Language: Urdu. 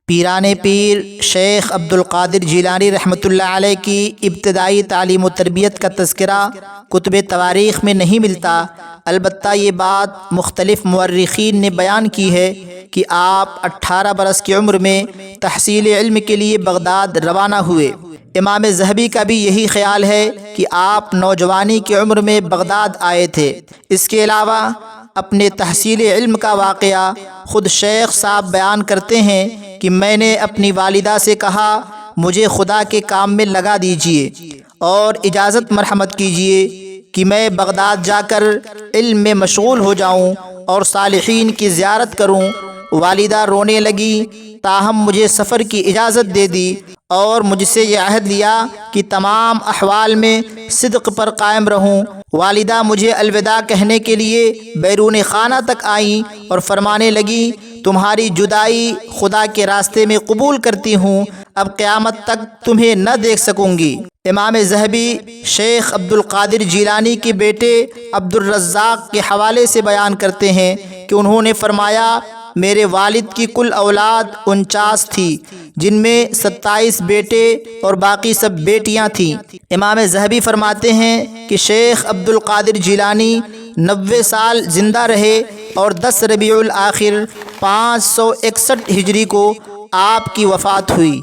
پیران پیر شیخ عبد القادر جیلانی رحمۃ اللہ علیہ کی ابتدائی تعلیم و تربیت کا تذکرہ کتب تواریخ میں نہیں ملتا، البتہ یہ بات مختلف مورخین نے بیان کی ہے کہ آپ 18 برس کی عمر میں تحصیل علم کے لیے بغداد روانہ ہوئے۔ امام ذہبی کا بھی یہی خیال ہے کہ آپ نوجوانی کی عمر میں بغداد آئے تھے۔ اس کے علاوہ اپنے تحصیل علم کا واقعہ خود شیخ صاحب بیان کرتے ہیں کہ میں نے اپنی والدہ سے کہا مجھے خدا کے کام میں لگا دیجیے اور اجازت مرحمت کیجیے کہ میں بغداد جا کر علم میں مشغول ہو جاؤں اور صالحین کی زیارت کروں۔ والدہ رونے لگی، تاہم مجھے سفر کی اجازت دے دی اور مجھ سے یہ عہد لیا کہ تمام احوال میں صدق پر قائم رہوں۔ والدہ مجھے الوداع کہنے کے لیے بیرون خانہ تک آئیں اور فرمانے لگی تمہاری جدائی خدا کے راستے میں قبول کرتی ہوں، اب قیامت تک تمہیں نہ دیکھ سکوں گی۔ امام ذہبی شیخ عبد القادر جیلانی کے بیٹے عبد الرزاق کے حوالے سے بیان کرتے ہیں کہ انہوں نے فرمایا میرے والد کی کل اولاد 49 تھی، جن میں 27 بیٹے اور باقی سب بیٹیاں تھیں۔ امام ذہبی فرماتے ہیں کہ شیخ عبد القادر جیلانی 90 سال زندہ رہے اور 10 ربیع الآخر 561 ہجری کو آپ کی وفات ہوئی۔